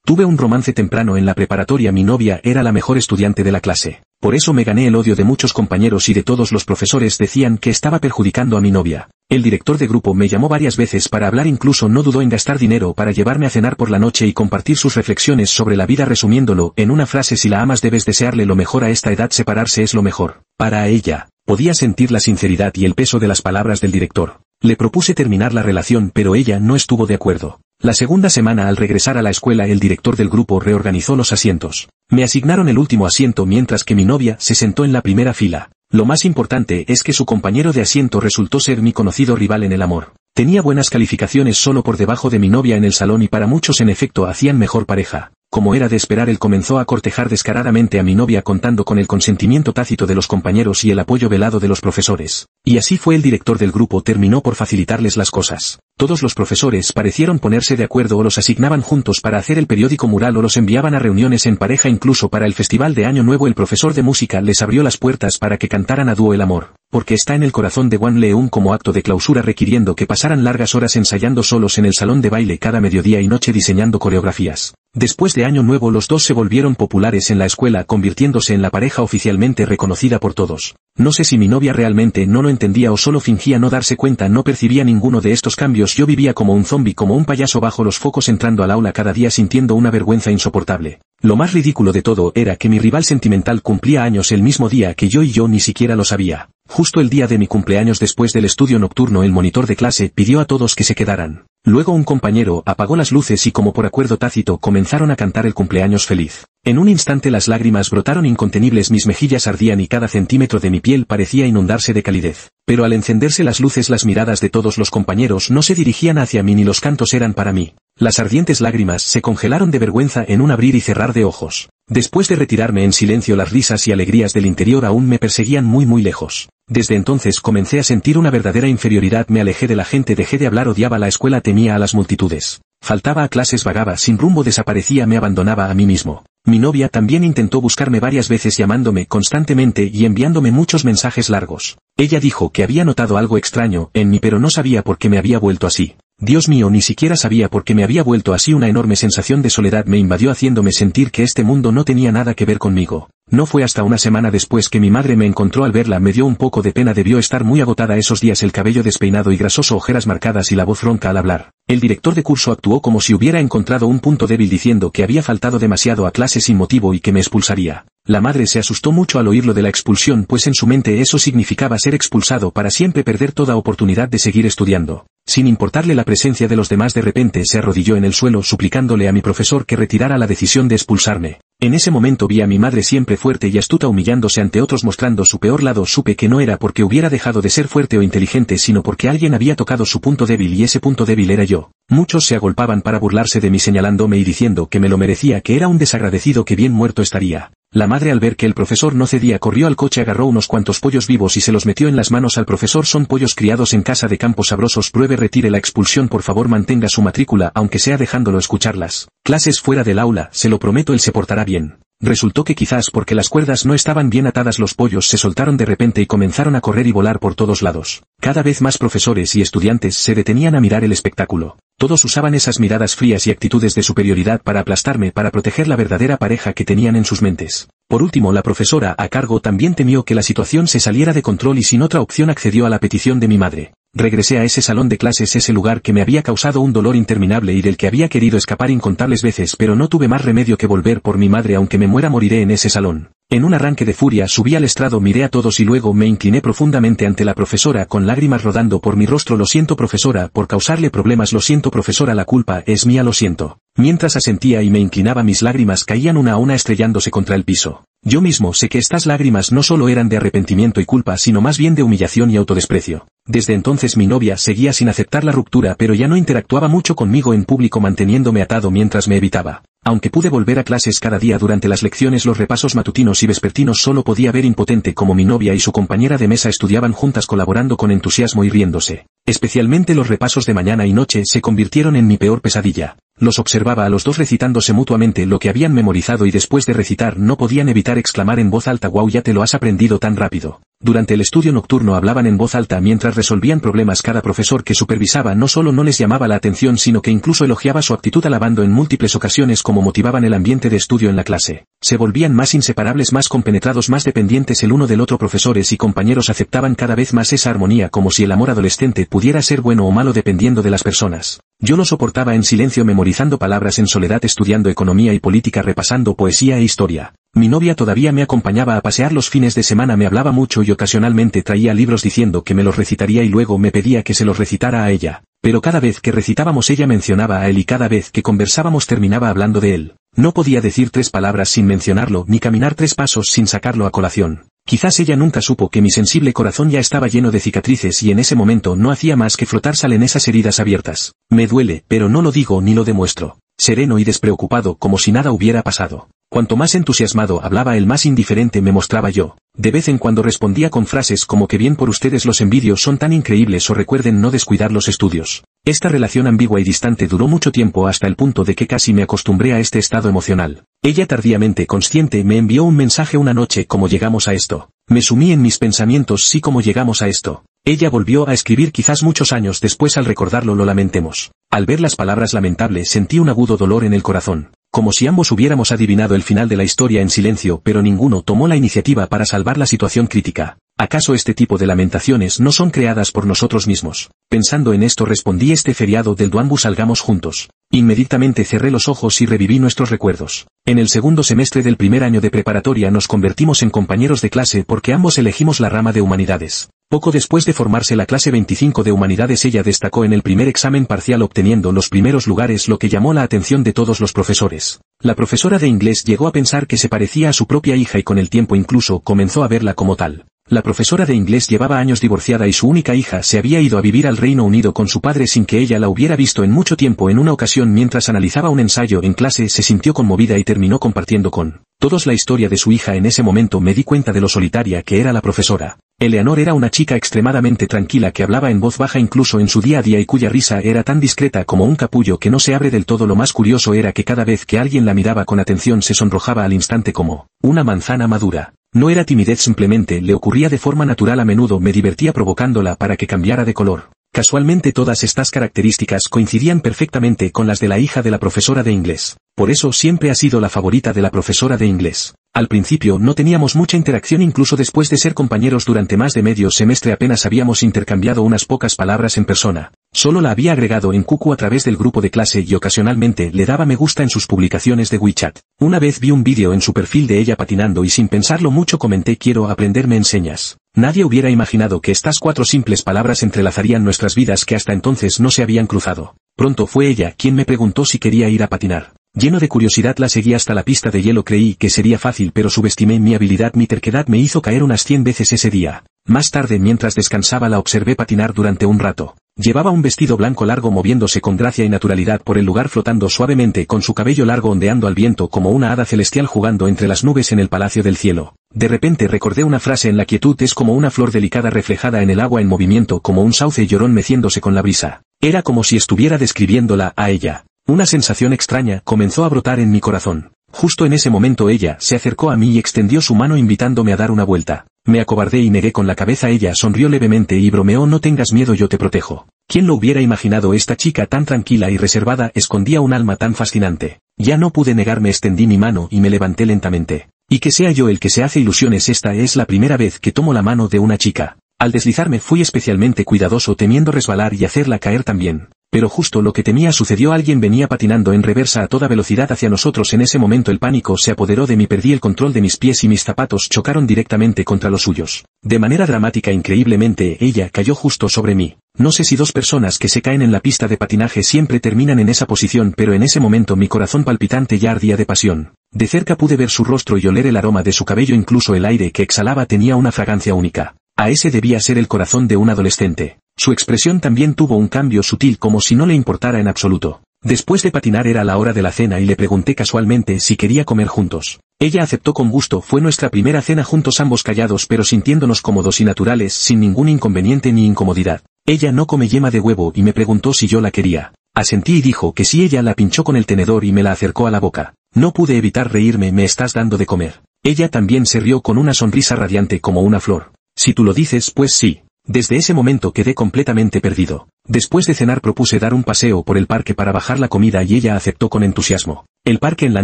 Tuve un romance temprano en la preparatoria. Mi novia era la mejor estudiante de la clase. Por eso me gané el odio de muchos compañeros y de todos los profesores. Decían que estaba perjudicando a mi novia. El director de grupo me llamó varias veces para hablar, incluso no dudó en gastar dinero para llevarme a cenar por la noche y compartir sus reflexiones sobre la vida, resumiéndolo en una frase: si la amas debes desearle lo mejor. A esta edad separarse es lo mejor para ella. Podía sentir la sinceridad y el peso de las palabras del director. Le propuse terminar la relación, pero ella no estuvo de acuerdo. La segunda semana, al regresar a la escuela, el director del grupo reorganizó los asientos. Me asignaron el último asiento mientras que mi novia se sentó en la primera fila. Lo más importante es que su compañero de asiento resultó ser mi conocido rival en el amor. Tenía buenas calificaciones solo por debajo de mi novia en el salón y para muchos en efecto hacían mejor pareja. Como era de esperar, él comenzó a cortejar descaradamente a mi novia, contando con el consentimiento tácito de los compañeros y el apoyo velado de los profesores. Y así fue. El director del grupo terminó por facilitarles las cosas. Todos los profesores parecieron ponerse de acuerdo, o los asignaban juntos para hacer el periódico mural o los enviaban a reuniones en pareja. Incluso para el festival de Año Nuevo el profesor de música les abrió las puertas para que cantaran a dúo El amor, porque está en el corazón de Juan León, como acto de clausura, requiriendo que pasaran largas horas ensayando solos en el salón de baile cada mediodía y noche diseñando coreografías. Después de Año Nuevo los dos se volvieron populares en la escuela, convirtiéndose en la pareja oficialmente reconocida por todos. No sé si mi novia realmente no lo entendía o solo fingía no darse cuenta. No percibía ninguno de estos cambios. Yo vivía como un zombi, como un payaso bajo los focos, entrando al aula cada día sintiendo una vergüenza insoportable. Lo más ridículo de todo era que mi rival sentimental cumplía años el mismo día que yo y yo ni siquiera lo sabía. Justo el día de mi cumpleaños, después del estudio nocturno, el monitor de clase pidió a todos que se quedaran. Luego un compañero apagó las luces y, como por acuerdo tácito, comenzaron a cantar el cumpleaños feliz. En un instante las lágrimas brotaron incontenibles, mis mejillas ardían y cada centímetro de mi piel parecía inundarse de calidez. Pero al encenderse las luces, las miradas de todos los compañeros no se dirigían hacia mí ni los cantos eran para mí. Las ardientes lágrimas se congelaron de vergüenza en un abrir y cerrar de ojos. Después de retirarme en silencio, las risas y alegrías del interior aún me perseguían muy lejos. Desde entonces comencé a sentir una verdadera inferioridad. Me alejé de la gente, dejé de hablar, odiaba la escuela, temía a las multitudes. Faltaba a clases, vagaba sin rumbo, desaparecía, me abandonaba a mí mismo. Mi novia también intentó buscarme varias veces, llamándome constantemente y enviándome muchos mensajes largos. Ella dijo que había notado algo extraño en mí, pero no sabía por qué me había vuelto así. Dios mío, ni siquiera sabía por qué me había vuelto así. Una enorme sensación de soledad me invadió, haciéndome sentir que este mundo no tenía nada que ver conmigo. No fue hasta una semana después que mi madre me encontró. Al verla me dio un poco de pena, debió estar muy agotada esos días, el cabello despeinado y grasoso, ojeras marcadas y la voz ronca al hablar. El director de curso actuó como si hubiera encontrado un punto débil, diciendo que había faltado demasiado a clase sin motivo y que me expulsaría. La madre se asustó mucho al oír lo de la expulsión, pues en su mente eso significaba ser expulsado para siempre, perder toda oportunidad de seguir estudiando. Sin importarle la presencia de los demás, de repente se arrodilló en el suelo suplicándole a mi profesor que retirara la decisión de expulsarme. En ese momento vi a mi madre, siempre fuerte y astuta, humillándose ante otros, mostrando su peor lado. Supe que no era porque hubiera dejado de ser fuerte o inteligente, sino porque alguien había tocado su punto débil, y ese punto débil era yo. Muchos se agolpaban para burlarse de mí, señalándome y diciendo que me lo merecía, que era un desagradecido, que bien muerto estaría. La madre, al ver que el profesor no cedía, corrió al coche, agarró unos cuantos pollos vivos y se los metió en las manos al profesor. Son pollos criados en casa de campo, sabrosos. Pruebe, retire la expulsión, por favor, mantenga su matrícula, aunque sea dejándolo escucharlas clases fuera del aula, se lo prometo, él se portará bien. Resultó que quizás porque las cuerdas no estaban bien atadas, los pollos se soltaron de repente y comenzaron a correr y volar por todos lados. Cada vez más profesores y estudiantes se detenían a mirar el espectáculo. Todos usaban esas miradas frías y actitudes de superioridad para aplastarme, para proteger la verdadera pareja que tenían en sus mentes. Por último, la profesora a cargo también temió que la situación se saliera de control y sin otra opción accedió a la petición de mi madre. Regresé a ese salón de clases, ese lugar que me había causado un dolor interminable y del que había querido escapar incontables veces, pero no tuve más remedio que volver por mi madre. Aunque me muera, moriré en ese salón. En un arranque de furia subí al estrado, miré a todos y luego me incliné profundamente ante la profesora, con lágrimas rodando por mi rostro. Lo siento, profesora, por causarle problemas. Lo siento, profesora, la culpa es mía, lo siento. Mientras asentía y me inclinaba, mis lágrimas caían una a una estrellándose contra el piso. Yo mismo sé que estas lágrimas no solo eran de arrepentimiento y culpa, sino más bien de humillación y autodesprecio. Desde entonces mi novia seguía sin aceptar la ruptura, pero ya no interactuaba mucho conmigo en público, manteniéndome atado mientras me evitaba. Aunque pude volver a clases cada día durante las lecciones, los repasos matutinos y vespertinos, solo podía ver impotente como mi novia y su compañera de mesa estudiaban juntas, colaborando con entusiasmo y riéndose. Especialmente los repasos de mañana y noche se convirtieron en mi peor pesadilla. Los observaba a los dos recitándose mutuamente lo que habían memorizado y después de recitar no podían evitar exclamar en voz alta: «Wow, ya te lo has aprendido tan rápido». Durante el estudio nocturno hablaban en voz alta mientras resolvían problemas. Cada profesor que supervisaba no solo no les llamaba la atención sino que incluso elogiaba su actitud, alabando en múltiples ocasiones cómo motivaban el ambiente de estudio en la clase. Se volvían más inseparables, más compenetrados, más dependientes el uno del otro. Profesores y compañeros aceptaban cada vez más esa armonía, como si el amor adolescente pudiera ser bueno o malo dependiendo de las personas. Yo lo soportaba en silencio, memorizando palabras en soledad, estudiando economía y política, repasando poesía e historia. Mi novia todavía me acompañaba a pasear los fines de semana, me hablaba mucho y ocasionalmente traía libros diciendo que me los recitaría y luego me pedía que se los recitara a ella. Pero cada vez que recitábamos ella mencionaba a él y cada vez que conversábamos terminaba hablando de él. No podía decir 3 palabras sin mencionarlo, ni caminar 3 pasos sin sacarlo a colación. Quizás ella nunca supo que mi sensible corazón ya estaba lleno de cicatrices y en ese momento no hacía más que flotar sal en esas heridas abiertas. Me duele, pero no lo digo ni lo demuestro. Sereno y despreocupado, como si nada hubiera pasado. Cuanto más entusiasmado hablaba él, más indiferente me mostraba yo. De vez en cuando respondía con frases como que bien por ustedes, los envidios son tan increíbles, o recuerden no descuidar los estudios. Esta relación ambigua y distante duró mucho tiempo, hasta el punto de que casi me acostumbré a este estado emocional. Ella, tardíamente consciente, me envió un mensaje una noche: ¿cómo llegamos a esto? Me sumí en mis pensamientos: sí, ¿cómo llegamos a esto? Ella volvió a escribir quizás muchos años después. Al recordarlo lo lamentemos. Al ver las palabras lamentable sentí un agudo dolor en el corazón. Como si ambos hubiéramos adivinado el final de la historia en silencio, pero ninguno tomó la iniciativa para salvar la situación crítica. ¿Acaso este tipo de lamentaciones no son creadas por nosotros mismos? Pensando en esto respondí: este feriado del Duanbu salgamos juntos. Inmediatamente cerré los ojos y reviví nuestros recuerdos. En el segundo semestre del primer año de preparatoria nos convertimos en compañeros de clase porque ambos elegimos la rama de humanidades. Poco después de formarse la clase 25 de humanidades, ella destacó en el primer examen parcial obteniendo los primeros lugares, lo que llamó la atención de todos los profesores. La profesora de inglés llegó a pensar que se parecía a su propia hija y con el tiempo incluso comenzó a verla como tal. La profesora de inglés llevaba años divorciada y su única hija se había ido a vivir al Reino Unido con su padre sin que ella la hubiera visto en mucho tiempo. En una ocasión, mientras analizaba un ensayo en clase, se sintió conmovida y terminó compartiendo con todos la historia de su hija. En ese momento me di cuenta de lo solitaria que era la profesora. Eleanor era una chica extremadamente tranquila que hablaba en voz baja incluso en su día a día y cuya risa era tan discreta como un capullo que no se abre del todo. Lo más curioso era que cada vez que alguien la miraba con atención se sonrojaba al instante como una manzana madura. No era timidez, simplemente le ocurría de forma natural. A menudo me divertía provocándola para que cambiara de color. Casualmente todas estas características coincidían perfectamente con las de la hija de la profesora de inglés. Por eso siempre ha sido la favorita de la profesora de inglés. Al principio no teníamos mucha interacción, incluso después de ser compañeros durante más de medio semestre apenas habíamos intercambiado unas pocas palabras en persona. Solo la había agregado en QQ a través del grupo de clase y ocasionalmente le daba me gusta en sus publicaciones de WeChat. Una vez vi un vídeo en su perfil de ella patinando y sin pensarlo mucho comenté: quiero aprender, ¿me enseñas? Nadie hubiera imaginado que estas 4 simples palabras entrelazarían nuestras vidas, que hasta entonces no se habían cruzado. Pronto fue ella quien me preguntó si quería ir a patinar. Lleno de curiosidad la seguí hasta la pista de hielo. Creí que sería fácil, pero subestimé mi habilidad. Mi terquedad me hizo caer unas 100 veces ese día. Más tarde, mientras descansaba, la observé patinar durante un rato. Llevaba un vestido blanco largo, moviéndose con gracia y naturalidad por el lugar, flotando suavemente con su cabello largo, ondeando al viento como una hada celestial jugando entre las nubes en el palacio del cielo. De repente recordé una frase: en la quietud es como una flor delicada reflejada en el agua, en movimiento como un sauce llorón meciéndose con la brisa. Era como si estuviera describiéndola a ella. Una sensación extraña comenzó a brotar en mi corazón. Justo en ese momento ella se acercó a mí y extendió su mano invitándome a dar una vuelta. Me acobardé y negué con la cabeza. Ella sonrió levemente y bromeó: no tengas miedo, yo te protejo. ¿Quién lo hubiera imaginado? Esta chica tan tranquila y reservada escondía un alma tan fascinante. Ya no pude negarme, extendí mi mano y me levanté lentamente. Y que sea yo el que se hace ilusiones, esta es la primera vez que tomo la mano de una chica. Al deslizarme fui especialmente cuidadoso, temiendo resbalar y hacerla caer también. Pero justo lo que temía sucedió: alguien venía patinando en reversa a toda velocidad hacia nosotros. En ese momento el pánico se apoderó de mí, perdí el control de mis pies y mis zapatos chocaron directamente contra los suyos. De manera dramática, increíblemente, ella cayó justo sobre mí. No sé si 2 personas que se caen en la pista de patinaje siempre terminan en esa posición, pero en ese momento mi corazón palpitante ya ardía de pasión. De cerca pude ver su rostro y oler el aroma de su cabello, incluso el aire que exhalaba tenía una fragancia única. A ese debía ser el corazón de un adolescente. Su expresión también tuvo un cambio sutil, como si no le importara en absoluto. Después de patinar era la hora de la cena y le pregunté casualmente si quería comer juntos. Ella aceptó con gusto. Fue nuestra primera cena juntos, ambos callados pero sintiéndonos cómodos y naturales, sin ningún inconveniente ni incomodidad. Ella no come yema de huevo y me preguntó si yo la quería. Asentí y dijo que sí. Ella la pinchó con el tenedor y me la acercó a la boca. No pude evitar reírme. ¿Me estás dando de comer? Ella también se rió con una sonrisa radiante como una flor. Si tú lo dices, pues sí. Desde ese momento quedé completamente perdido. Después de cenar propuse dar un paseo por el parque para bajar la comida y ella aceptó con entusiasmo. El parque en la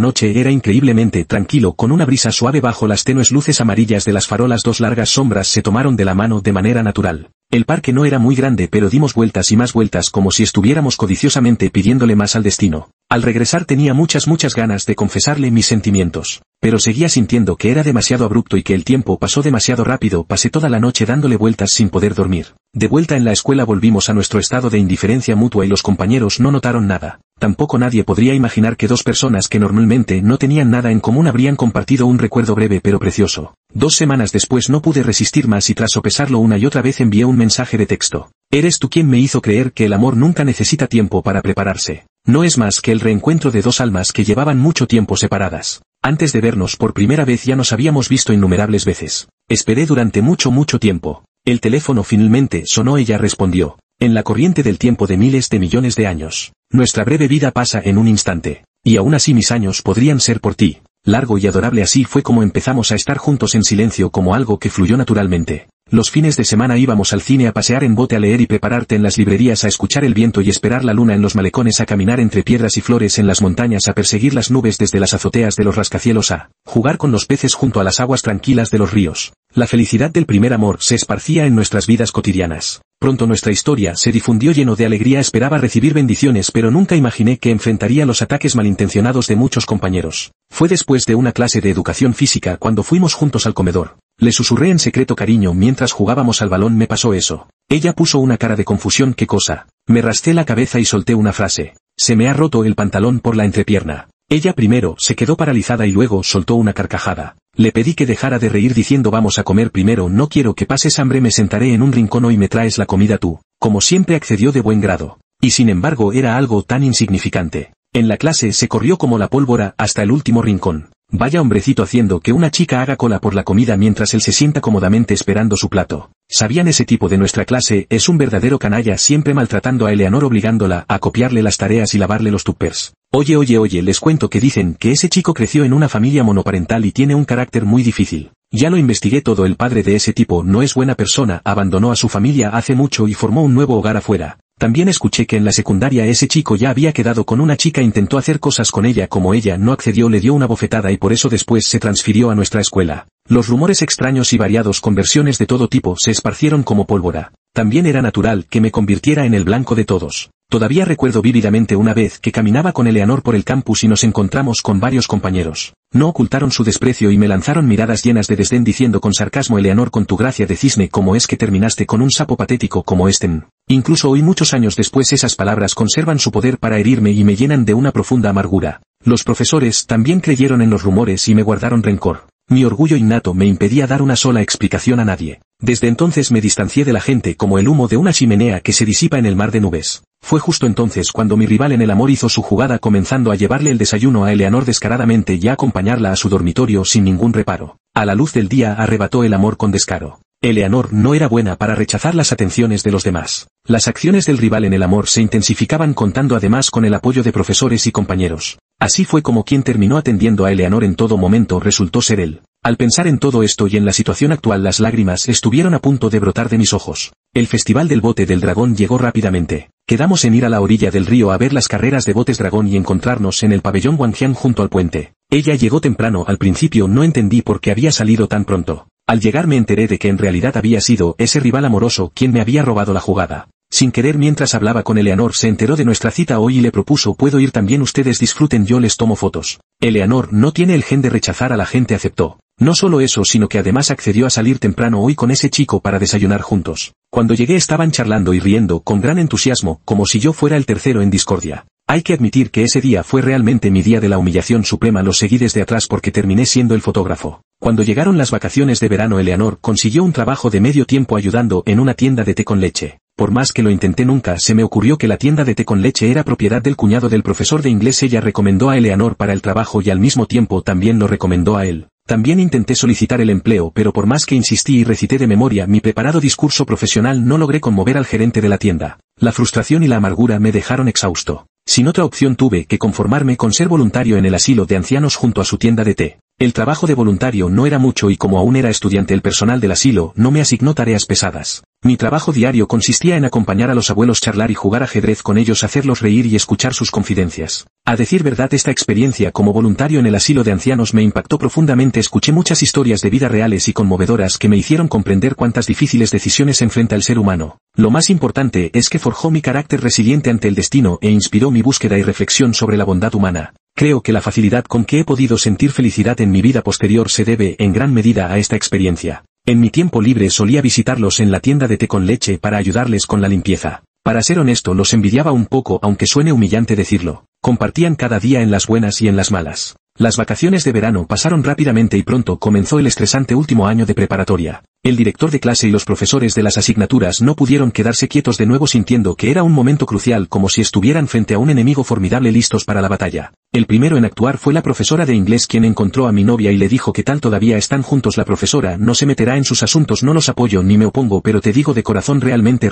noche era increíblemente tranquilo con una brisa suave bajo las tenues luces amarillas de las farolas. Dos largas sombras se tomaron de la mano de manera natural. El parque no era muy grande pero dimos vueltas y más vueltas como si estuviéramos codiciosamente pidiéndole más al destino. Al regresar tenía muchas ganas de confesarle mis sentimientos. Pero seguía sintiendo que era demasiado abrupto y que el tiempo pasó demasiado rápido. Pasé toda la noche dándole vueltas sin poder dormir. De vuelta en la escuela volvimos a nuestro estado de indiferencia mutua y los compañeros no notaron nada. Tampoco nadie podría imaginar que dos personas que normalmente no tenían nada en común habrían compartido un recuerdo breve pero precioso. 2 semanas después no pude resistir más y tras sopesarlo una y otra vez envié un mensaje de texto. Eres tú quien me hizo creer que el amor nunca necesita tiempo para prepararse. No es más que el reencuentro de dos almas que llevaban mucho tiempo separadas. Antes de vernos por primera vez ya nos habíamos visto innumerables veces. Esperé durante mucho tiempo. El teléfono finalmente sonó. Ella respondió. En la corriente del tiempo de miles de millones de años. Nuestra breve vida pasa en un instante. Y aún así mis años podrían ser por ti. Largo y adorable. Así fue como empezamos a estar juntos en silencio como algo que fluyó naturalmente. Los fines de semana íbamos al cine, a pasear en bote, a leer y prepararte en las librerías, a escuchar el viento y esperar la luna en los malecones, a caminar entre piedras y flores en las montañas, a perseguir las nubes desde las azoteas de los rascacielos, a jugar con los peces junto a las aguas tranquilas de los ríos. La felicidad del primer amor se esparcía en nuestras vidas cotidianas. Pronto nuestra historia se difundió lleno de alegría. Esperaba recibir bendiciones pero nunca imaginé que enfrentaría los ataques malintencionados de muchos compañeros. Fue después de una clase de educación física cuando fuimos juntos al comedor. Le susurré en secreto: cariño, mientras jugábamos al balón me pasó eso. Ella puso una cara de confusión. ¿Qué cosa? Me rastré la cabeza y solté una frase. Se me ha roto el pantalón por la entrepierna. Ella primero se quedó paralizada y luego soltó una carcajada. Le pedí que dejara de reír diciendo: vamos a comer primero, no quiero que pases hambre, me sentaré en un rincón hoy me traes la comida tú. Como siempre accedió de buen grado. Y sin embargo era algo tan insignificante. En la clase se corrió como la pólvora hasta el último rincón. Vaya hombrecito haciendo que una chica haga cola por la comida mientras él se sienta cómodamente esperando su plato. ¿Sabían? Ese tipo de nuestra clase es un verdadero canalla, siempre maltratando a Eleanor, obligándola a copiarle las tareas y lavarle los tuppers. Oye, les cuento que dicen que ese chico creció en una familia monoparental y tiene un carácter muy difícil. Ya lo investigué todo, el padre de ese tipo no es buena persona, abandonó a su familia hace mucho y formó un nuevo hogar afuera. También escuché que en la secundaria ese chico ya había quedado con una chica, intentó hacer cosas con ella, como ella no accedió le dio una bofetada y por eso después se transfirió a nuestra escuela. Los rumores extraños y variados con versiones de todo tipo se esparcieron como pólvora. También era natural que me convirtiera en el blanco de todos. Todavía recuerdo vívidamente una vez que caminaba con Eleanor por el campus y nos encontramos con varios compañeros. No ocultaron su desprecio y me lanzaron miradas llenas de desdén diciendo con sarcasmo: Eleanor, con tu gracia de cisne, ¿cómo es que terminaste con un sapo patético como este? Incluso hoy, muchos años después, esas palabras conservan su poder para herirme y me llenan de una profunda amargura. Los profesores también creyeron en los rumores y me guardaron rencor. Mi orgullo innato me impedía dar una sola explicación a nadie. Desde entonces me distancié de la gente como el humo de una chimenea que se disipa en el mar de nubes. Fue justo entonces cuando mi rival en el amor hizo su jugada, comenzando a llevarle el desayuno a Eleanor descaradamente y a acompañarla a su dormitorio sin ningún reparo. A la luz del día arrebató el amor con descaro. Eleanor no era buena para rechazar las atenciones de los demás. Las acciones del rival en el amor se intensificaban, contando además con el apoyo de profesores y compañeros. Así fue como quien terminó atendiendo a Eleanor en todo momento resultó ser él. Al pensar en todo esto y en la situación actual, las lágrimas estuvieron a punto de brotar de mis ojos. El festival del bote del dragón llegó rápidamente. Quedamos en ir a la orilla del río a ver las carreras de botes dragón y encontrarnos en el pabellón Wanjian junto al puente. Ella llegó temprano. Al principio no entendí por qué había salido tan pronto. Al llegar me enteré de que en realidad había sido ese rival amoroso quien me había robado la jugada. Sin querer, mientras hablaba con Eleanor, se enteró de nuestra cita hoy y le propuso: puedo ir también, ustedes disfruten, yo les tomo fotos. Eleanor no tiene el gen de rechazar a la gente, aceptó. No solo eso, sino que además accedió a salir temprano hoy con ese chico para desayunar juntos. Cuando llegué estaban charlando y riendo con gran entusiasmo, como si yo fuera el tercero en discordia. Hay que admitir que ese día fue realmente mi día de la humillación suprema. Los seguí desde atrás porque terminé siendo el fotógrafo. Cuando llegaron las vacaciones de verano, Eleanor consiguió un trabajo de medio tiempo ayudando en una tienda de té con leche. Por más que lo intenté, nunca se me ocurrió que la tienda de té con leche era propiedad del cuñado del profesor de inglés. Ella recomendó a Eleanor para el trabajo y al mismo tiempo también lo recomendó a él. También intenté solicitar el empleo, pero por más que insistí y recité de memoria mi preparado discurso profesional, no logré conmover al gerente de la tienda. La frustración y la amargura me dejaron exhausto. Sin otra opción tuve que conformarme con ser voluntario en el asilo de ancianos junto a su tienda de té. El trabajo de voluntario no era mucho y como aún era estudiante el personal del asilo no me asignó tareas pesadas. Mi trabajo diario consistía en acompañar a los abuelos, charlar y jugar ajedrez con ellos, hacerlos reír y escuchar sus confidencias. A decir verdad, esta experiencia como voluntario en el asilo de ancianos me impactó profundamente. Escuché muchas historias de vida reales y conmovedoras que me hicieron comprender cuántas difíciles decisiones enfrenta el ser humano. Lo más importante es que forjó mi carácter resiliente ante el destino e inspiró mi búsqueda y reflexión sobre la bondad humana. Creo que la facilidad con que he podido sentir felicidad en mi vida posterior se debe en gran medida a esta experiencia. En mi tiempo libre solía visitarlos en la tienda de té con leche para ayudarles con la limpieza. Para ser honesto, los envidiaba un poco, aunque suene humillante decirlo. Compartían cada día en las buenas y en las malas. Las vacaciones de verano pasaron rápidamente y pronto comenzó el estresante último año de preparatoria. El director de clase y los profesores de las asignaturas no pudieron quedarse quietos, de nuevo sintiendo que era un momento crucial, como si estuvieran frente a un enemigo formidable listos para la batalla. El primero en actuar fue la profesora de inglés, quien encontró a mi novia y le dijo: ¿qué tal? ¿Todavía están juntos? La profesora no se meterá en sus asuntos, no los apoyo ni me opongo, pero te digo de corazón, realmente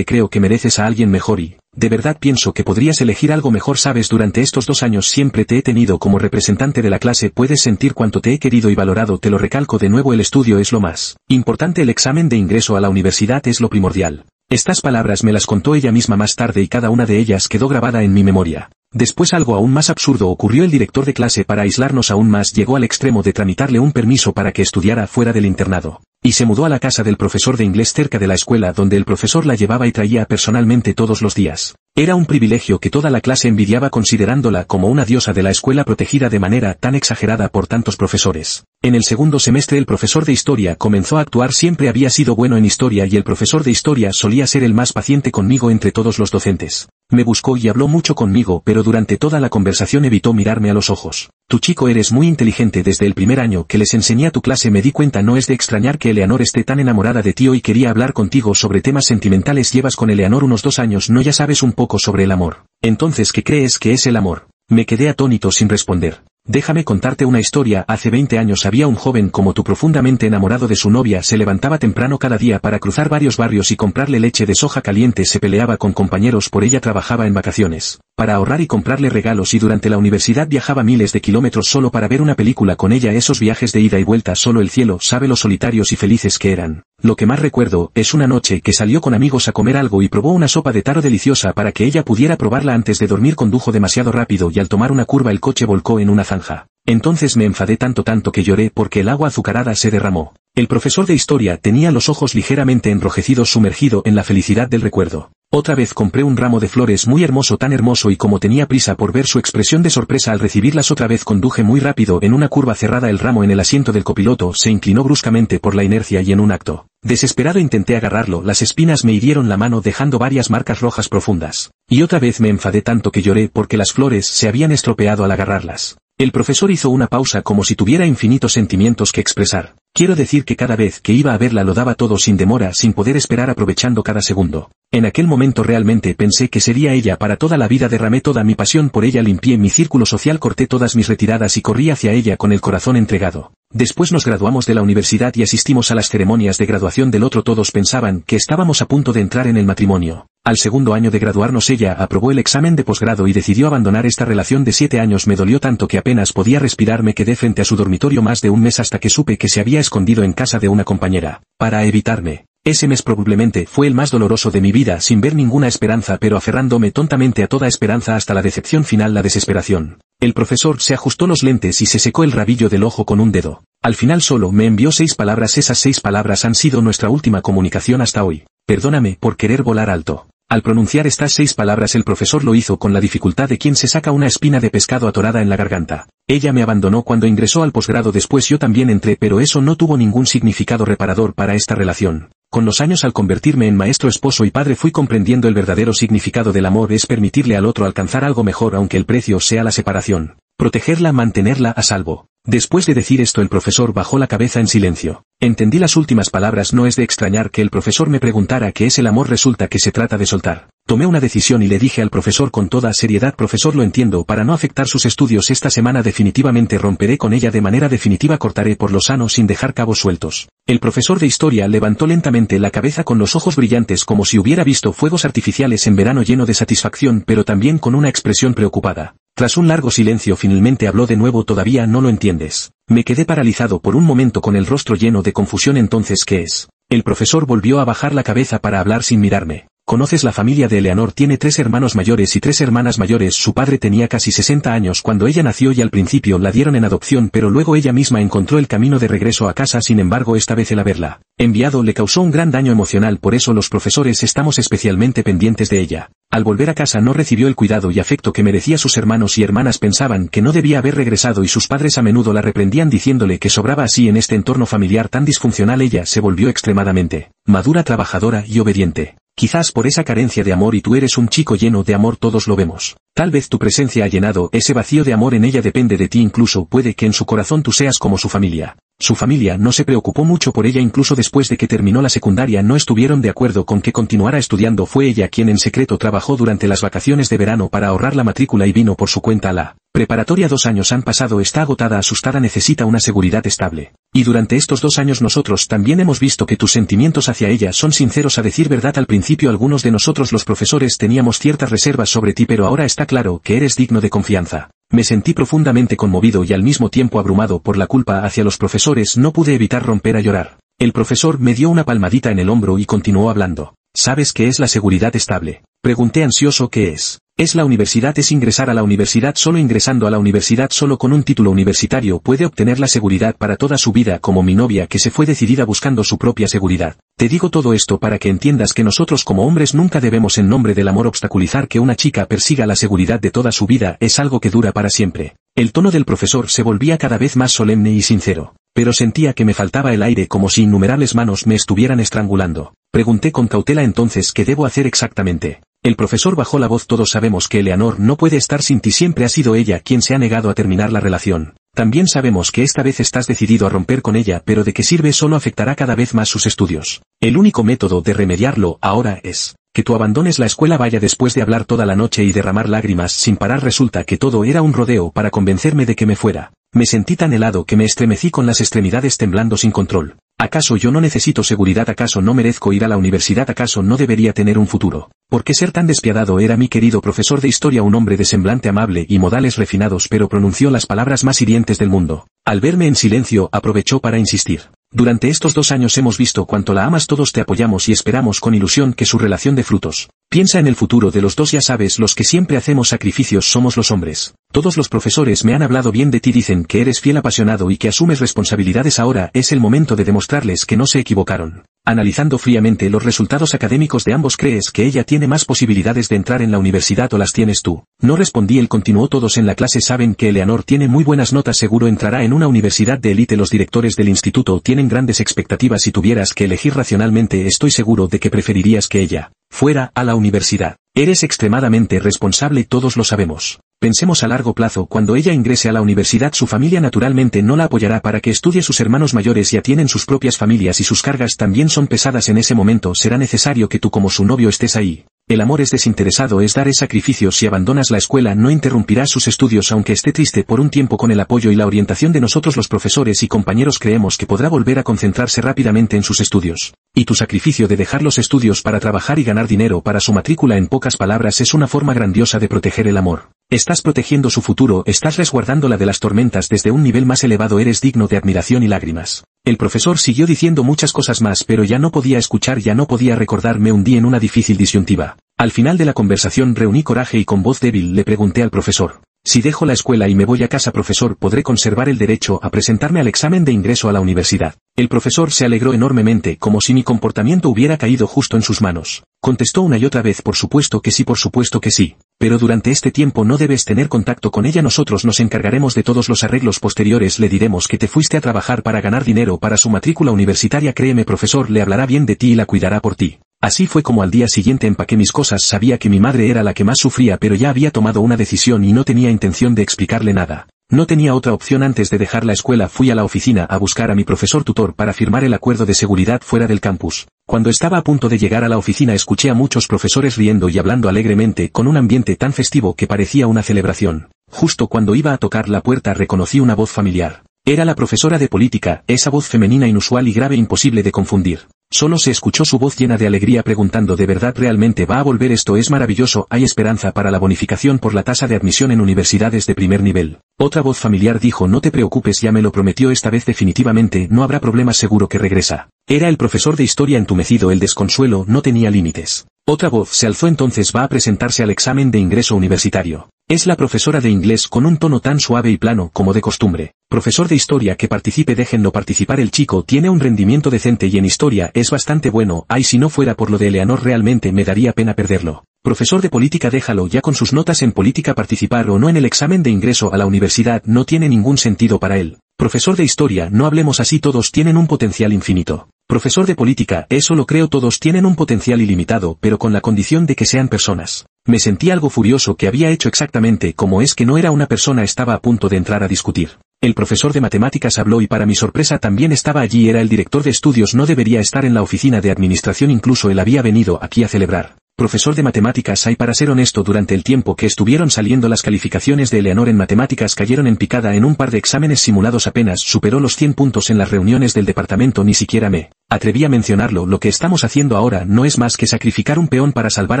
creo que mereces a alguien mejor y, de verdad pienso que podrías elegir algo mejor. Sabes, durante estos 2 años siempre te he tenido como representante de la clase, puedes sentir cuánto te he querido y valorado, te lo recalco de nuevo, el estudio es lo más importante, el examen de ingreso a la universidad es lo primordial. Estas palabras me las contó ella misma más tarde y cada una de ellas quedó grabada en mi memoria. Después algo aún más absurdo ocurrió. El director de clase, para aislarnos aún más, llegó al extremo de tramitarle un permiso para que estudiara fuera del internado. Y se mudó a la casa del profesor de inglés cerca de la escuela, donde el profesor la llevaba y traía personalmente todos los días. Era un privilegio que toda la clase envidiaba, considerándola como una diosa de la escuela, protegida de manera tan exagerada por tantos profesores. En el segundo semestre el profesor de historia comenzó a actuar. Siempre había sido bueno en historia y el profesor de historia solía ser el más paciente conmigo entre todos los docentes. Me buscó y habló mucho conmigo, pero durante toda la conversación evitó mirarme a los ojos. Tu chico, eres muy inteligente. Desde el primer año que les enseñé a tu clase me di cuenta. No es de extrañar que Eleanor esté tan enamorada de ti. Hoy quería hablar contigo sobre temas sentimentales. Llevas con Eleanor unos 2 años, ¿no? Ya sabes un poco sobre el amor. Entonces, ¿qué crees que es el amor? Me quedé atónito sin responder. Déjame contarte una historia. Hace 20 años había un joven como tú profundamente enamorado de su novia. Se levantaba temprano cada día para cruzar varios barrios y comprarle leche de soja caliente. Se peleaba con compañeros por ella. Trabajaba en vacaciones para ahorrar y comprarle regalos, y durante la universidad viajaba miles de kilómetros solo para ver una película con ella. Esos viajes de ida y vuelta, solo el cielo sabe lo solitarios y felices que eran. Lo que más recuerdo es una noche que salió con amigos a comer algo y probó una sopa de taro deliciosa para que ella pudiera probarla antes de dormir. Condujo demasiado rápido y al tomar una curva el coche volcó en una zanja. Entonces me enfadé tanto que lloré porque el agua azucarada se derramó. El profesor de historia tenía los ojos ligeramente enrojecidos, sumergido en la felicidad del recuerdo. Otra vez compré un ramo de flores muy hermoso, tan hermoso, y como tenía prisa por ver su expresión de sorpresa al recibirlas, otra vez conduje muy rápido en una curva cerrada el ramo en el asiento del copiloto. Se inclinó bruscamente por la inercia y en un acto desesperado intenté agarrarlo. Las espinas me hirieron la mano dejando varias marcas rojas profundas. Y otra vez me enfadé tanto que lloré porque las flores se habían estropeado al agarrarlas. El profesor hizo una pausa como si tuviera infinitos sentimientos que expresar. Quiero decir que cada vez que iba a verla lo daba todo sin demora, sin poder esperar, aprovechando cada segundo. En aquel momento realmente pensé que sería ella para toda la vida. Derramé toda mi pasión por ella, limpié mi círculo social, corté todas mis retiradas y corrí hacia ella con el corazón entregado. Después nos graduamos de la universidad y asistimos a las ceremonias de graduación del otro. Todos pensaban que estábamos a punto de entrar en el matrimonio. Al segundo año de graduarnos ella aprobó el examen de posgrado y decidió abandonar esta relación de 7 años. Me dolió tanto que apenas podía respirar. Me quedé frente a su dormitorio más de un mes hasta que supe que se había escondido en casa de una compañera para evitarme. Ese mes probablemente fue el más doloroso de mi vida, sin ver ninguna esperanza, pero aferrándome tontamente a toda esperanza hasta la decepción final, la desesperación. El profesor se ajustó los lentes y se secó el rabillo del ojo con un dedo. Al final solo me envió 6 palabras. Esas 6 palabras han sido nuestra última comunicación hasta hoy. Perdóname por querer volar alto. Al pronunciar estas 6 palabras el profesor lo hizo con la dificultad de quien se saca una espina de pescado atorada en la garganta. Ella me abandonó cuando ingresó al posgrado, después yo también entré, pero eso no tuvo ningún significado reparador para esta relación. Con los años, al convertirme en maestro, esposo y padre, fui comprendiendo el verdadero significado del amor. Es permitirle al otro alcanzar algo mejor aunque el precio sea la separación. Protegerla, mantenerla a salvo. Después de decir esto el profesor bajó la cabeza en silencio. Entendí las últimas palabras. No es de extrañar que el profesor me preguntara qué es el amor. Resulta que se trata de soltar. Tomé una decisión y le dije al profesor con toda seriedad: profesor, lo entiendo, para no afectar sus estudios esta semana definitivamente romperé con ella, de manera definitiva cortaré por lo sano sin dejar cabos sueltos. El profesor de historia levantó lentamente la cabeza con los ojos brillantes como si hubiera visto fuegos artificiales en verano, lleno de satisfacción pero también con una expresión preocupada. Tras un largo silencio finalmente habló de nuevo. Todavía no lo entiendes. Me quedé paralizado por un momento con el rostro lleno de confusión. Entonces, ¿qué es? El profesor volvió a bajar la cabeza para hablar sin mirarme. ¿Conoces la familia de Eleanor? Tiene 3 hermanos mayores y 3 hermanas mayores. Su padre tenía casi 60 años cuando ella nació y al principio la dieron en adopción, pero luego ella misma encontró el camino de regreso a casa. Sin embargo, esta vez el haberla enviado le causó un gran daño emocional, por eso los profesores estamos especialmente pendientes de ella. Al volver a casa no recibió el cuidado y afecto que merecía. Sus hermanos y hermanas pensaban que no debía haber regresado y sus padres a menudo la reprendían diciéndole que sobraba. Así, en este entorno familiar tan disfuncional, ella se volvió extremadamente madura, trabajadora y obediente. Quizás por esa carencia de amor, y tú eres un chico lleno de amor, todos lo vemos. Tal vez tu presencia ha llenado ese vacío de amor en ella. Depende de ti, incluso puede que en su corazón tú seas como su familia. Su familia no se preocupó mucho por ella. Incluso después de que terminó la secundaria no estuvieron de acuerdo con que continuara estudiando. Fue ella quien en secreto trabajó durante las vacaciones de verano para ahorrar la matrícula y vino por su cuenta a la preparatoria. 2 años han pasado. Está agotada, asustada, necesita una seguridad estable. Y durante estos 2 años nosotros también hemos visto que tus sentimientos hacia ella son sinceros. A decir verdad, al principio algunos de nosotros los profesores teníamos ciertas reservas sobre ti, pero ahora está claro que eres digno de confianza. Me sentí profundamente conmovido y al mismo tiempo abrumado por la culpa hacia los profesores. No pude evitar romper a llorar. El profesor me dio una palmadita en el hombro y continuó hablando. ¿Sabes qué es la seguridad estable? Pregunté ansioso. ¿Qué es? Es la universidad. Es ingresar a la universidad. Solo ingresando a la universidad, solo con un título universitario, puede obtener la seguridad para toda su vida, como mi novia, que se fue decidida buscando su propia seguridad. Te digo todo esto para que entiendas que nosotros como hombres nunca debemos, en nombre del amor, obstaculizar que una chica persiga la seguridad de toda su vida. Es algo que dura para siempre. El tono del profesor se volvía cada vez más solemne y sincero. Pero sentía que me faltaba el aire, como si innumerables manos me estuvieran estrangulando. Pregunté con cautela. Entonces, ¿qué debo hacer exactamente? El profesor bajó la voz. Todos sabemos que Eleanor no puede estar sin ti. Siempre ha sido ella quien se ha negado a terminar la relación. También sabemos que esta vez estás decidido a romper con ella, pero ¿de qué sirve? Solo afectará cada vez más sus estudios. El único método de remediarlo ahora es que tú abandones la escuela. Vaya, después de hablar toda la noche y derramar lágrimas sin parar, resulta que todo era un rodeo para convencerme de que me fuera. Me sentí tan helado que me estremecí con las extremidades temblando sin control. ¿Acaso yo no necesito seguridad? ¿Acaso no merezco ir a la universidad? ¿Acaso no debería tener un futuro? ¿Por qué ser tan despiadado? Era mi querido profesor de historia, un hombre de semblante amable y modales refinados, pero pronunció las palabras más hirientes del mundo. Al verme en silencio, aprovechó para insistir. Durante estos 2 años hemos visto cuánto la amas. Todos te apoyamos y esperamos con ilusión que su relación dé frutos. Piensa en el futuro de los dos. Ya sabes, los que siempre hacemos sacrificios somos los hombres. Todos los profesores me han hablado bien de ti. Dicen que eres fiel, apasionado y que asumes responsabilidades. Ahora es el momento de demostrarles que no se equivocaron. Analizando fríamente los resultados académicos de ambos, ¿crees que ella tiene más posibilidades de entrar en la universidad o las tienes tú? No respondí. Él continuó. Todos en la clase saben que Eleanor tiene muy buenas notas. Seguro entrará en una universidad de élite. Los directores del instituto tienen grandes expectativas. Si tuvieras que elegir racionalmente, estoy seguro de que preferirías que ella fuera a la universidad. Eres extremadamente responsable, todos lo sabemos. Pensemos a largo plazo. Cuando ella ingrese a la universidad, su familia naturalmente no la apoyará para que estudie. Sus hermanos mayores ya tienen sus propias familias y sus cargas también son pesadas. En ese momento será necesario que tú, como su novio, estés ahí. El amor es desinteresado, es dar sacrificios. Si abandonas la escuela no interrumpirás sus estudios, aunque esté triste por un tiempo. Con el apoyo y la orientación de nosotros, los profesores y compañeros, creemos que podrá volver a concentrarse rápidamente en sus estudios. Y tu sacrificio de dejar los estudios para trabajar y ganar dinero para su matrícula, en pocas palabras, es una forma grandiosa de proteger el amor. Estás protegiendo su futuro, estás resguardándola de las tormentas desde un nivel más elevado. Eres digno de admiración y lágrimas. El profesor siguió diciendo muchas cosas más, pero ya no podía escuchar, ya no podía recordar. Me hundí en una difícil disyuntiva. Al final de la conversación reuní coraje y con voz débil le pregunté al profesor: si dejo la escuela y me voy a casa, profesor, ¿podré conservar el derecho a presentarme al examen de ingreso a la universidad? El profesor se alegró enormemente, como si mi comportamiento hubiera caído justo en sus manos. Contestó una y otra vez: por supuesto que sí, por supuesto que sí. Pero durante este tiempo no debes tener contacto con ella. Nosotros nos encargaremos de todos los arreglos posteriores. Le diremos que te fuiste a trabajar para ganar dinero para su matrícula universitaria. Créeme, profesor, le hablará bien de ti y la cuidará por ti. Así fue como al día siguiente empaqué mis cosas. Sabía que mi madre era la que más sufría, pero ya había tomado una decisión y no tenía intención de explicarle nada. No tenía otra opción. Antes de dejar la escuela fui a la oficina a buscar a mi profesor tutor para firmar el acuerdo de seguridad fuera del campus. Cuando estaba a punto de llegar a la oficina escuché a muchos profesores riendo y hablando alegremente, con un ambiente tan festivo que parecía una celebración. Justo cuando iba a tocar la puerta reconocí una voz familiar. Era la profesora de política, esa voz femenina inusual y grave, imposible de confundir. Solo se escuchó su voz llena de alegría preguntando ¿de verdad realmente va a volver? Esto es maravilloso, hay esperanza para la bonificación por la tasa de admisión en universidades de primer nivel. Otra voz familiar dijo no te preocupes, ya me lo prometió, esta vez definitivamente no habrá problemas, seguro que regresa. Era el profesor de historia entumecido, el desconsuelo no tenía límites. Otra voz se alzó entonces, va a presentarse al examen de ingreso universitario. Es la profesora de inglés con un tono tan suave y plano como de costumbre. Profesor de historia, que participe, déjenlo participar, el chico tiene un rendimiento decente y en historia es bastante bueno, ay si no fuera por lo de Eleanor realmente me daría pena perderlo. Profesor de política, déjalo ya con sus notas en política, participar o no en el examen de ingreso a la universidad no tiene ningún sentido para él. Profesor de historia, no hablemos así, todos tienen un potencial infinito. Profesor de política, eso lo creo, todos tienen un potencial ilimitado, pero con la condición de que sean personas. Me sentí algo furioso que había hecho exactamente como es que no era una persona, estaba a punto de entrar a discutir. El profesor de matemáticas habló y para mi sorpresa también estaba allí, era el director de estudios, no debería estar en la oficina de administración, incluso él había venido aquí a celebrar. Profesor de matemáticas, hay para ser honesto, durante el tiempo que estuvieron saliendo las calificaciones de Eleanor en matemáticas cayeron en picada, en un par de exámenes simulados apenas superó los 100 puntos en las reuniones del departamento, ni siquiera me atreví a mencionarlo. Lo que estamos haciendo ahora no es más que sacrificar un peón para salvar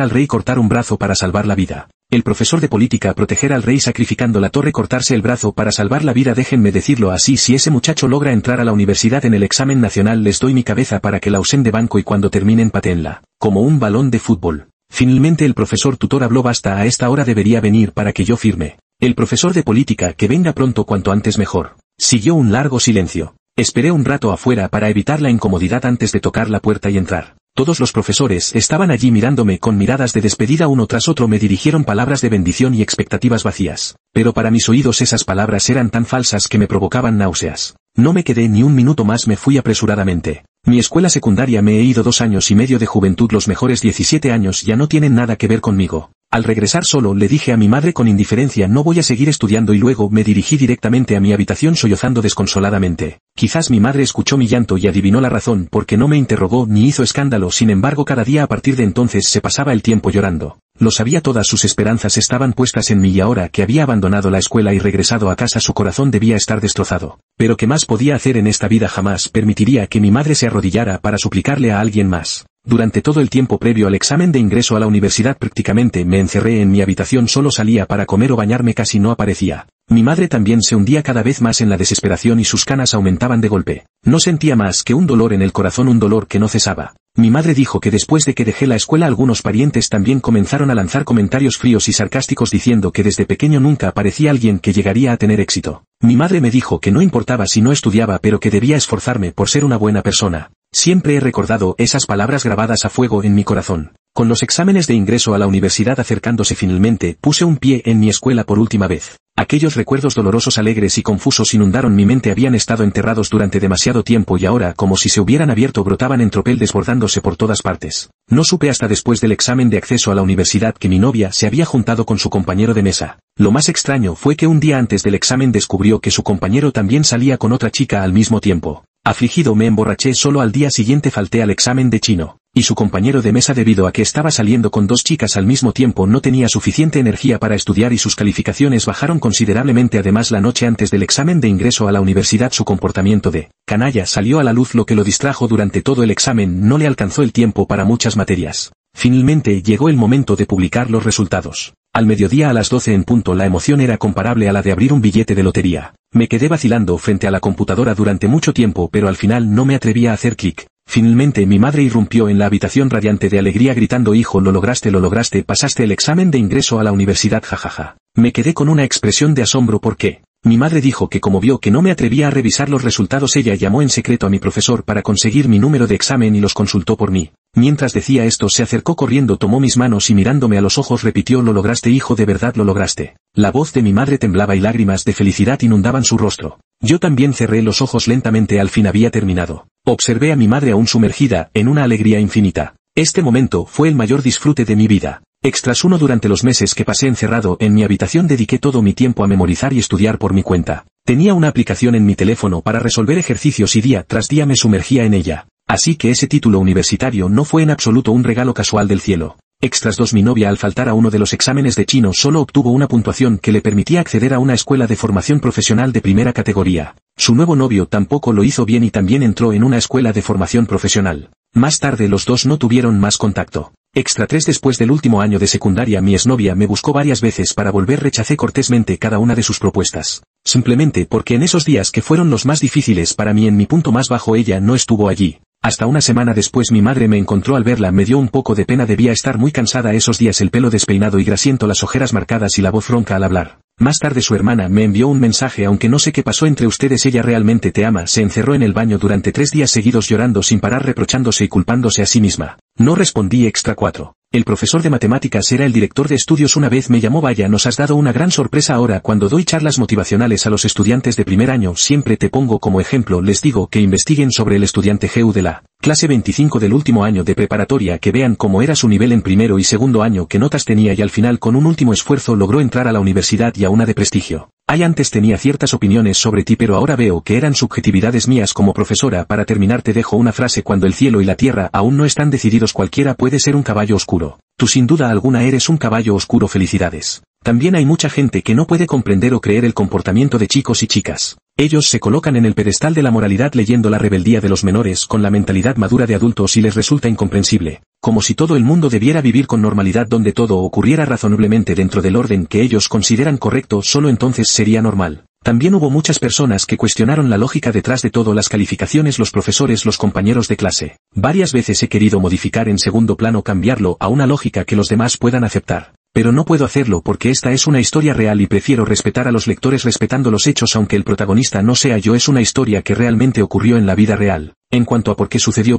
al rey, cortar un brazo para salvar la vida. El profesor de política, proteger al rey sacrificando la torre, cortarse el brazo para salvar la vida, déjenme decirlo así, si ese muchacho logra entrar a la universidad en el examen nacional les doy mi cabeza para que la usen de banco y cuando terminen patéenla, como un balón de fútbol. Finalmente el profesor tutor habló, basta, a esta hora debería venir para que yo firme. El profesor de política, que venga pronto, cuanto antes mejor. Siguió un largo silencio. Esperé un rato afuera para evitar la incomodidad antes de tocar la puerta y entrar. Todos los profesores estaban allí mirándome con miradas de despedida, uno tras otro me dirigieron palabras de bendición y expectativas vacías. Pero para mis oídos esas palabras eran tan falsas que me provocaban náuseas. No me quedé ni un minuto más, me fui apresuradamente. Mi escuela secundaria me he ido 2 años y medio de juventud, los mejores 17 años ya no tienen nada que ver conmigo. Al regresar solo le dije a mi madre con indiferencia no voy a seguir estudiando y luego me dirigí directamente a mi habitación sollozando desconsoladamente. Quizás mi madre escuchó mi llanto y adivinó la razón porque no me interrogó ni hizo escándalo, sin embargo cada día a partir de entonces se pasaba el tiempo llorando. Lo sabía, todas sus esperanzas estaban puestas en mí y ahora que había abandonado la escuela y regresado a casa su corazón debía estar destrozado. Pero ¿qué más podía hacer en esta vida? Jamás permitiría que mi madre se arrodillara para suplicarle a alguien más. Durante todo el tiempo previo al examen de ingreso a la universidad prácticamente me encerré en mi habitación, solo salía para comer o bañarme, casi no aparecía. Mi madre también se hundía cada vez más en la desesperación y sus canas aumentaban de golpe. No sentía más que un dolor en el corazón, un dolor que no cesaba. Mi madre dijo que después de que dejé la escuela algunos parientes también comenzaron a lanzar comentarios fríos y sarcásticos diciendo que desde pequeño nunca parecía alguien que llegaría a tener éxito. Mi madre me dijo que no importaba si no estudiaba, pero que debía esforzarme por ser una buena persona. Siempre he recordado esas palabras grabadas a fuego en mi corazón. Con los exámenes de ingreso a la universidad acercándose finalmente, puse un pie en mi escuela por última vez. Aquellos recuerdos dolorosos, alegres y confusos inundaron mi mente, habían estado enterrados durante demasiado tiempo y ahora, como si se hubieran abierto, brotaban en tropel desbordándose por todas partes. No supe hasta después del examen de acceso a la universidad que mi novia se había juntado con su compañero de mesa. Lo más extraño fue que un día antes del examen descubrió que su compañero también salía con otra chica al mismo tiempo. Afligido me emborraché, solo al día siguiente falté al examen de chino. Y su compañero de mesa, debido a que estaba saliendo con 2 chicas al mismo tiempo, no tenía suficiente energía para estudiar y sus calificaciones bajaron considerablemente. Además, la noche antes del examen de ingreso a la universidad su comportamiento de canalla salió a la luz, lo que lo distrajo durante todo el examen, no le alcanzó el tiempo para muchas materias. Finalmente llegó el momento de publicar los resultados. Al mediodía a las 12 en punto la emoción era comparable a la de abrir un billete de lotería. Me quedé vacilando frente a la computadora durante mucho tiempo, pero al final no me atrevía a hacer clic. Finalmente mi madre irrumpió en la habitación radiante de alegría gritando: hijo, lo lograste, pasaste el examen de ingreso a la universidad, jajaja. Me quedé con una expresión de asombro porque mi madre dijo que como vio que no me atrevía a revisar los resultados, ella llamó en secreto a mi profesor para conseguir mi número de examen y los consultó por mí. Mientras decía esto se acercó corriendo, tomó mis manos y mirándome a los ojos repitió: lo lograste, hijo, de verdad lo lograste. La voz de mi madre temblaba y lágrimas de felicidad inundaban su rostro. Yo también cerré los ojos lentamente, al fin había terminado. Observé a mi madre aún sumergida en una alegría infinita. Este momento fue el mayor disfrute de mi vida. Extras 1. Durante los meses que pasé encerrado en mi habitación dediqué todo mi tiempo a memorizar y estudiar por mi cuenta. Tenía una aplicación en mi teléfono para resolver ejercicios y día tras día me sumergía en ella. Así que ese título universitario no fue en absoluto un regalo casual del cielo. Extras 2. Mi novia al faltar a uno de los exámenes de chino solo obtuvo una puntuación que le permitía acceder a una escuela de formación profesional de primera categoría. Su nuevo novio tampoco lo hizo bien y también entró en una escuela de formación profesional. Más tarde los dos no tuvieron más contacto. Extra 3. Después del último año de secundaria mi exnovia me buscó varias veces para volver, rechacé cortésmente cada una de sus propuestas. Simplemente porque en esos días que fueron los más difíciles para mí, en mi punto más bajo, ella no estuvo allí. Hasta una semana después mi madre me encontró. Al verla me dio un poco de pena, debía estar muy cansada esos días, el pelo despeinado y grasiento, las ojeras marcadas y la voz ronca al hablar. Más tarde su hermana me envió un mensaje: aunque no sé qué pasó entre ustedes, ella realmente te ama. Se encerró en el baño durante 3 días seguidos llorando sin parar, reprochándose y culpándose a sí misma. No respondí. Extra 4. El profesor de matemáticas era el director de estudios. Una vez me llamó: vaya, nos has dado una gran sorpresa. Ahora cuando doy charlas motivacionales a los estudiantes de primer año siempre te pongo como ejemplo, les digo que investiguen sobre el estudiante GU de la clase 25 del último año de preparatoria, que vean cómo era su nivel en primero y segundo año, qué notas tenía, y al final con un último esfuerzo logró entrar a la universidad y a una de prestigio. Antes tenía ciertas opiniones sobre ti, pero ahora veo que eran subjetividades mías como profesora. Para terminar te dejo una frase: cuando el cielo y la tierra aún no están decididos, cualquiera puede ser un caballo oscuro. Tú sin duda alguna eres un caballo oscuro. Felicidades. También hay mucha gente que no puede comprender o creer el comportamiento de chicos y chicas. Ellos se colocan en el pedestal de la moralidad leyendo la rebeldía de los menores con la mentalidad madura de adultos y les resulta incomprensible. Como si todo el mundo debiera vivir con normalidad, donde todo ocurriera razonablemente dentro del orden que ellos consideran correcto, solo entonces sería normal. También hubo muchas personas que cuestionaron la lógica detrás de todo: las calificaciones, los profesores, los compañeros de clase. Varias veces he querido modificar en segundo plano, cambiarlo a una lógica que los demás puedan aceptar. Pero no puedo hacerlo porque esta es una historia real y prefiero respetar a los lectores respetando los hechos, aunque el protagonista no sea yo. Es una historia que realmente ocurrió en la vida real. En cuanto a por qué sucedió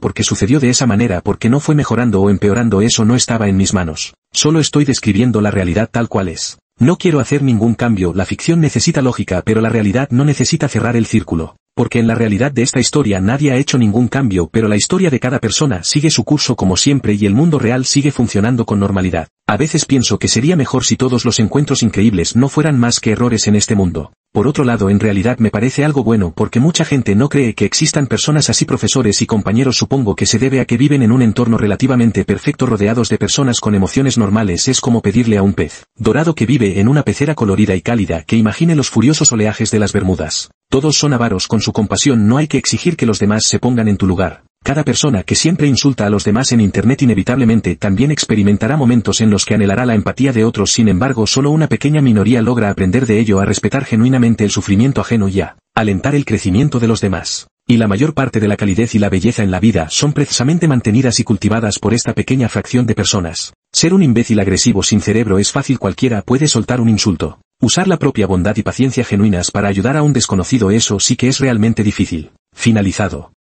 de esa manera, porque no fue mejorando o empeorando, eso no estaba en mis manos. Solo estoy describiendo la realidad tal cual es. No quiero hacer ningún cambio. La ficción necesita lógica, pero la realidad no necesita cerrar el círculo. Porque en la realidad de esta historia nadie ha hecho ningún cambio, pero la historia de cada persona sigue su curso como siempre y el mundo real sigue funcionando con normalidad. A veces pienso que sería mejor si todos los encuentros increíbles no fueran más que errores en este mundo. Por otro lado, en realidad me parece algo bueno porque mucha gente no cree que existan personas así. Profesores y compañeros, supongo que se debe a que viven en un entorno relativamente perfecto rodeados de personas con emociones normales. Es como pedirle a un pez dorado que vive en una pecera colorida y cálida que imagine los furiosos oleajes de las Bermudas. Todos son avaros con su compasión, no hay que exigir que los demás se pongan en tu lugar. Cada persona que siempre insulta a los demás en internet inevitablemente también experimentará momentos en los que anhelará la empatía de otros. Sin embargo, solo una pequeña minoría logra aprender de ello, a respetar genuinamente el sufrimiento ajeno y a alentar el crecimiento de los demás. Y la mayor parte de la calidez y la belleza en la vida son precisamente mantenidas y cultivadas por esta pequeña fracción de personas. Ser un imbécil agresivo sin cerebro es fácil, cualquiera puede soltar un insulto. Usar la propia bondad y paciencia genuinas para ayudar a un desconocido, eso sí que es realmente difícil. Finalizado.